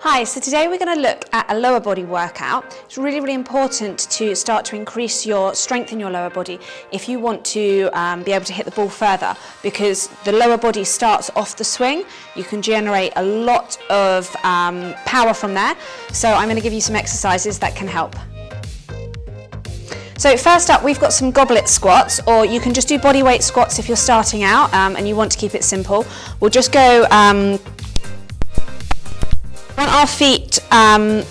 Hi, so today we're going to look at a lower body workout. It's really, really important to start to increase your strength in your lower body if you want to be able to hit the ball further, because the lower body starts off the swing. You can generate a lot of power from there. So I'm going to give you some exercises that can help. So first up, we've got some goblet squats, or you can just do body weight squats if you're starting out and you want to keep it simple. We'll just go on our feet back.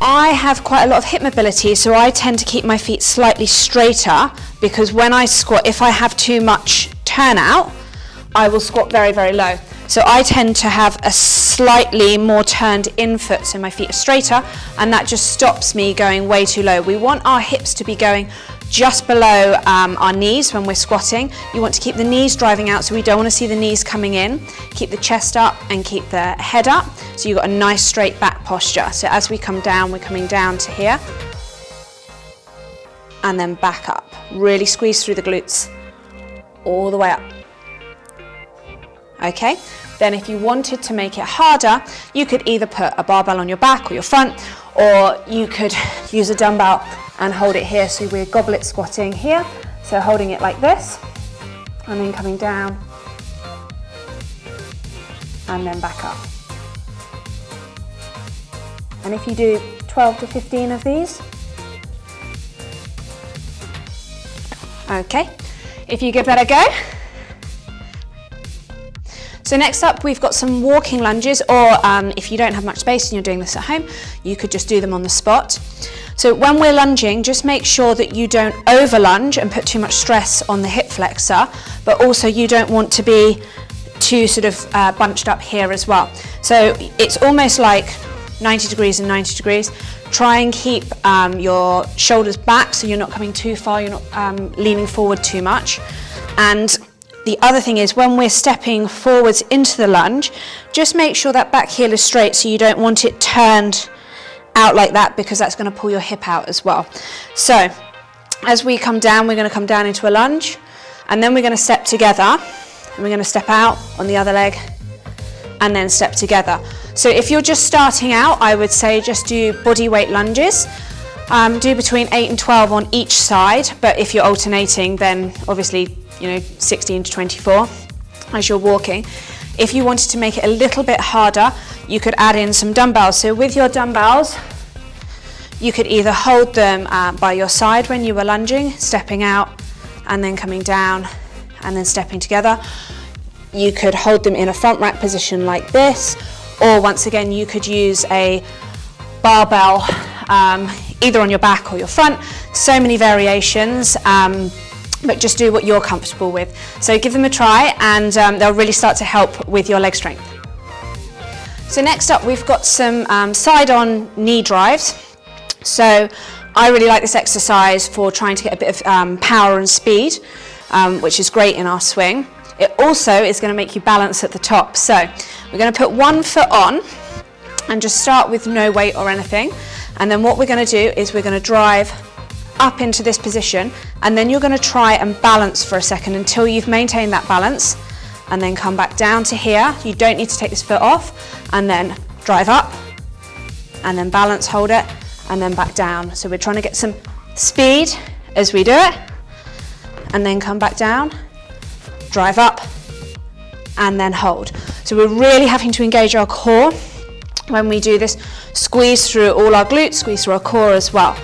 I have quite a lot of hip mobility, so I tend to keep my feet slightly straighter, because when I squat, if I have too much turnout, I will squat very, very low. So I tend to have a slightly more turned in foot, so my feet are straighter, and that just stops me going way too low. We want our hips to be going just below our knees when we're squatting. You want to keep the knees driving out, so we don't want to see the knees coming in. Keep the chest up and keep the head up, so you've got a nice straight back posture. So as we come down, we're coming down to here, and then back up. Really squeeze through the glutes, all the way up. Okay, then if you wanted to make it harder, you could either put a barbell on your back or your front, or you could use a dumbbell and hold it here. So we're goblet squatting here, so holding it like this, and then coming down, and then back up. And if you do 12 to 15 of these, okay, if you give that a go. So next up, we've got some walking lunges, or if you don't have much space and you're doing this at home, you could just do them on the spot. So when we're lunging, just make sure that you don't over lunge and put too much stress on the hip flexor, but also you don't want to be too sort of bunched up here as well. So it's almost like 90 degrees and 90 degrees. Try and keep your shoulders back, so you're not coming too far, you're not leaning forward too much. And the other thing is, when we're stepping forwards into the lunge, just make sure that back heel is straight, so you don't want it turned out like that, because that's going to pull your hip out as well. So as we come down, we're going to come down into a lunge, and then we're going to step together, and we're going to step out on the other leg, and then step together. So if you're just starting out, I would say just do body weight lunges. Do between 8 and 12 on each side, but if you're alternating, then obviously 16 to 24 as you're walking. If you wanted to make it a little bit harder, you could add in some dumbbells. So with your dumbbells, you could either hold them by your side when you were lunging, stepping out and then coming down and then stepping together. You could hold them in a front rack position like this, or once again, you could use a barbell either on your back or your front. So many variations. But just do what you're comfortable with. So give them a try, and they'll really start to help with your leg strength. So next up, we've got some side-on knee drives. So I really like this exercise for trying to get a bit of power and speed, which is great in our swing. It also is going to make you balance at the top. So we're going to put one foot on and just start with no weight or anything. And then what we're going to do is we're going to drive up into this position, and then you're going to try and balance for a second until you've maintained that balance, and then come back down to here. You don't need to take this foot off, and then drive up, and then balance, hold it, and then back down. So we're trying to get some speed as we do it, and then come back down, drive up, and then hold. So we're really having to engage our core when we do this. Squeeze through all our glutes, squeeze through our core as well.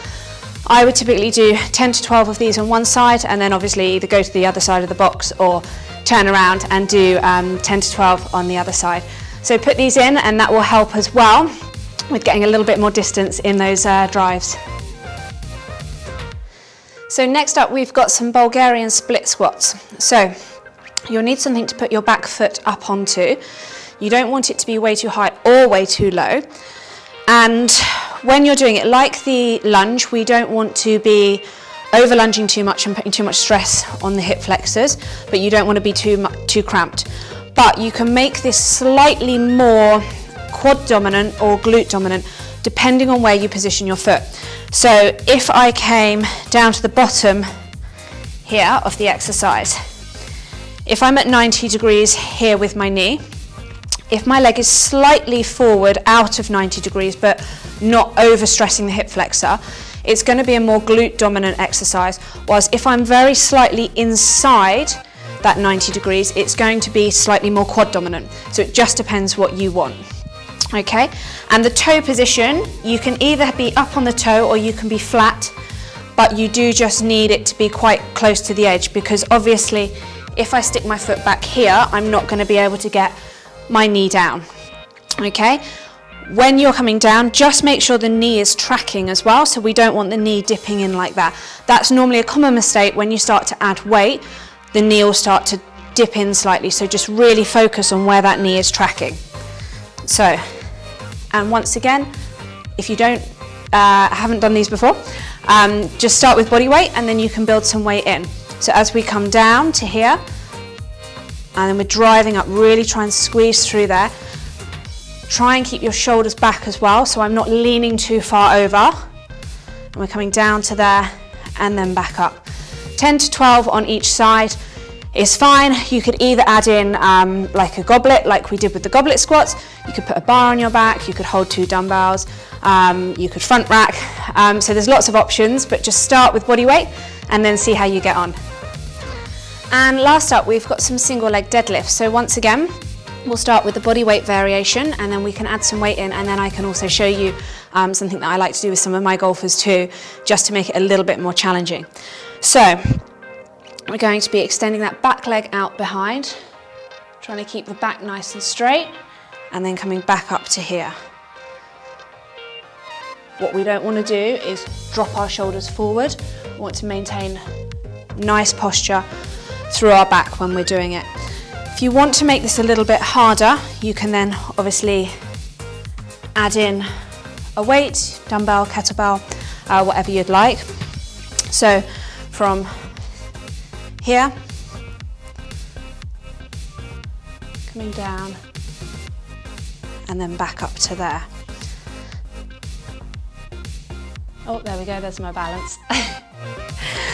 I would typically do 10 to 12 of these on one side, and then obviously either go to the other side of the box or turn around and do 10 to 12 on the other side. So put these in, and that will help as well with getting a little bit more distance in those drives. So next up, we've got some Bulgarian split squats. So you'll need something to put your back foot up onto. You don't want it to be way too high or way too low. And when you're doing it, like the lunge, we don't want to be over lunging too much and putting too much stress on the hip flexors, but you don't want to be too cramped. But you can make this slightly more quad dominant or glute dominant, depending on where you position your foot. So if I came down to the bottom here of the exercise, if I'm at 90 degrees here with my knee, if my leg is slightly forward out of 90 degrees, but not overstressing the hip flexor, it's going to be a more glute dominant exercise. Whilst if I'm very slightly inside that 90 degrees, it's going to be slightly more quad dominant. So it just depends what you want. Okay, and the toe position, you can either be up on the toe or you can be flat, but you do just need it to be quite close to the edge, because obviously if I stick my foot back here, I'm not going to be able to get my knee down. Okay, when you're coming down, just make sure the knee is tracking as well, so we don't want the knee dipping in like that. That's normally a common mistake. When you start to add weight, the knee will start to dip in slightly, so just really focus on where that knee is tracking. So, and once again, if you haven't done these before, just start with body weight and then you can build some weight in. So as we come down to here, and then we're driving up, really try and squeeze through there. Try and keep your shoulders back as well, so I'm not leaning too far over. And we're coming down to there and then back up. 10 to 12 on each side is fine. You could either add in like a goblet, like we did with the goblet squats. You could put a bar on your back, you could hold 2 dumbbells, you could front rack. So there's lots of options, but just start with body weight and then see how you get on. And last up, we've got some single leg deadlifts. So once again, we'll start with the body weight variation and then we can add some weight in, and then I can also show you something that I like to do with some of my golfers too, just to make it a little bit more challenging. So we're going to be extending that back leg out behind, trying to keep the back nice and straight, and then coming back up to here. What we don't want to do is drop our shoulders forward. We want to maintain nice posture through our back when we're doing it. If you want to make this a little bit harder, you can then obviously add in a weight, dumbbell, kettlebell, whatever you'd like. So from here, coming down, and then back up to there. Oh, there we go, there's my balance.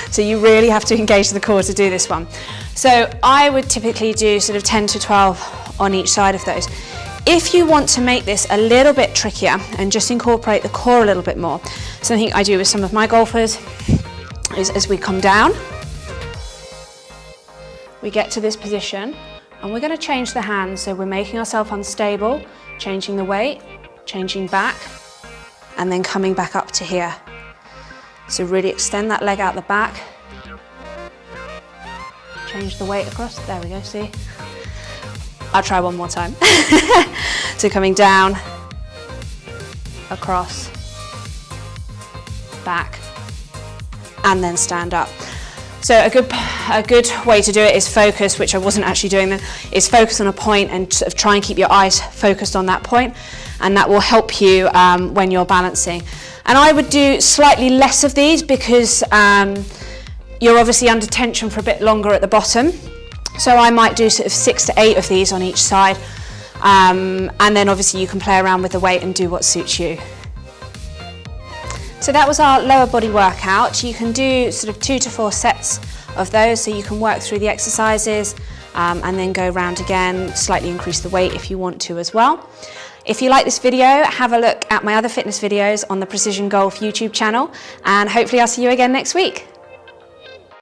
So you really have to engage the core to do this one. So I would typically do sort of 10 to 12 on each side of those. If you want to make this a little bit trickier and just incorporate the core a little bit more, something I do with some of my golfers is as we come down, we get to this position and we're going to change the hands. So we're making ourselves unstable, changing the weight, changing back, and then coming back up to here. So really extend that leg out the back, change the weight across, there we go, see? I'll try one more time. So coming down, across, back, and then stand up. So a good way to do it is focus, which I wasn't actually doing then, is focus on a point and sort of try and keep your eyes focused on that point, and that will help you when you're balancing. And I would do slightly less of these because you're obviously under tension for a bit longer at the bottom. So I might do sort of 6 to 8 of these on each side. And then obviously you can play around with the weight and do what suits you. So that was our lower body workout. You can do sort of 2 to 4 sets of those, so you can work through the exercises and then go round again, slightly increase the weight if you want to as well. If you like this video, have a look at my other fitness videos on the Precision Golf YouTube channel, and hopefully I'll see you again next week.